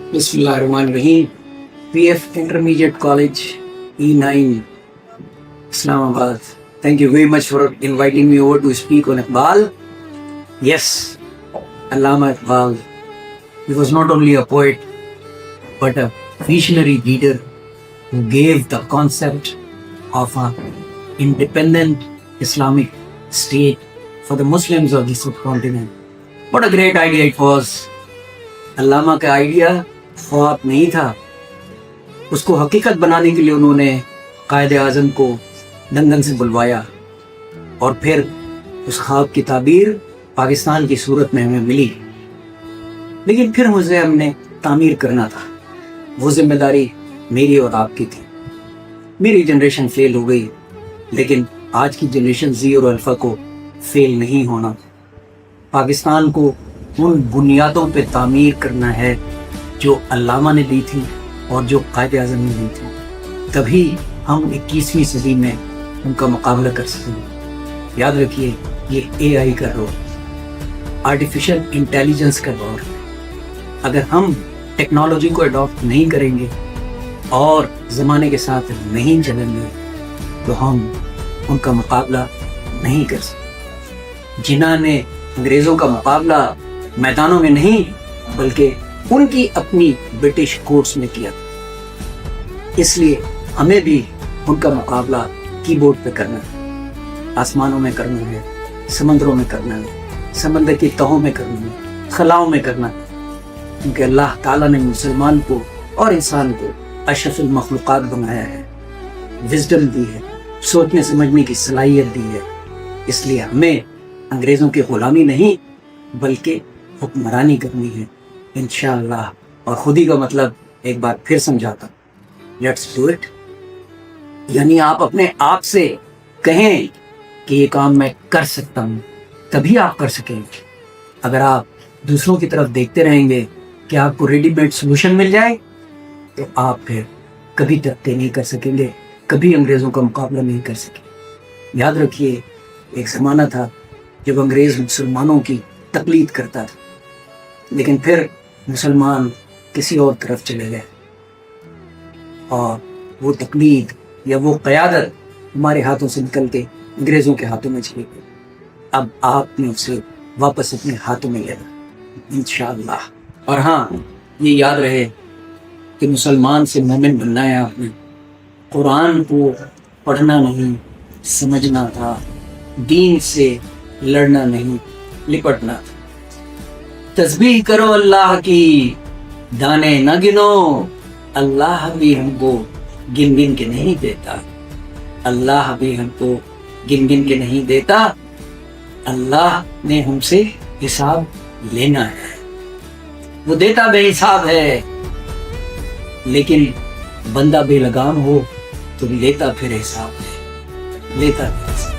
Bismillahirrahmanirrahim. PF Intermediate College, E9, Islamabad. Thank you very much for inviting me over to speak on Iqbal. Yes, Allama Iqbal. He was not only a poet, but a visionary leader who gave the concept of an independent Islamic state for the Muslims of the subcontinent. What a great idea it was. अल्लामा का idea ख्वाब नहीं था, उसको हकीकत बनाने के लिए उन्होंने कायदे आज़म को लंदन से बुलवाया और फिर उस ख्वाब की ताबीर पाकिस्तान की सूरत में हमें मिली। लेकिन फिर मुझे हमने तामीर करना था, वो जिम्मेदारी मेरी और आपकी थी। मेरी जनरेशन फेल हो गई, लेकिन आज की जनरेशन ज़ी और अल्फ़ा को फेल नहीं होना। पाकिस्तान को उन बुनियादों पे तामीर करना है जो अल्लामा ने दी थी और जो कायदे आज़म ने दी थी, तभी हम 21वीं सदी में उनका मुकाबला कर सकेंगे। याद रखिए, ये AI का दौर, आर्टिफिशियल इंटेलिजेंस का दौर है। अगर हम टेक्नोलॉजी को अडॉप्ट नहीं करेंगे और ज़माने के साथ नहीं चलेंगे तो हम उनका मुकाबला नहीं कर सकते। जिन्होंने अंग्रेज़ों का मुकाबला मैदानों में नहीं बल्कि उनकी अपनी ब्रिटिश कोर्ट्स में किया था, इसलिए हमें भी उनका मुकाबला कीबोर्ड पे करना है, आसमानों में करना है, समंदरों में करना है, समंदर की तहों में करना है, खलाओं में करना है, क्योंकि अल्लाह ताला ने मुसलमान को और इंसान को अशरफुल मखलूक़ात बनाया है, विज़डम दी है, सोचने समझने की सलाहियत दी है। इसलिए हमें अंग्रेज़ों की ग़ुलामी नहीं बल्कि हुक्मरानी करनी है इंशाअल्लाह। और खुदी का मतलब एक बार फिर समझाता, लेट्स डू इट। यानी आप अपने आप से कहें कि ये काम मैं कर सकता हूँ, तभी आप कर सकेंगे। अगर आप दूसरों की तरफ देखते रहेंगे कि आपको रेडीमेड सोल्यूशन मिल जाए तो आप फिर कभी तरक्की नहीं कर सकेंगे, कभी अंग्रेज़ों का मुकाबला नहीं कर सकेंगे। याद रखिए, एक ज़माना था जब अंग्रेज़ मुसलमानों की तकलीद करता था, लेकिन फिर मुसलमान किसी और तरफ चले गए और वो तकलीद या वो क़यादत हमारे हाथों से निकल के अंग्रेज़ों के हाथों में चली गई। अब आपने उसे वापस अपने हाथों में लेना इंशाअल्लाह। और हाँ, ये याद रहे कि मुसलमान से मोमिन बनना है आपने, कुरान को पढ़ना नहीं समझना था, दीन से लड़ना नहीं लिपटना था। तस्बीह करो अल्लाह की, दाने न गिनो, अल्लाह भी हमको गिन गिन के नहीं देता। अल्लाह भी हमको गिन गिन के नहीं देता, अल्लाह ने हमसे हिसाब लेना है। वो देता बेहिसाब है, लेकिन बंदा बेलगाम हो तो लेता फिर हिसाब है, लेता फिर हिसाब।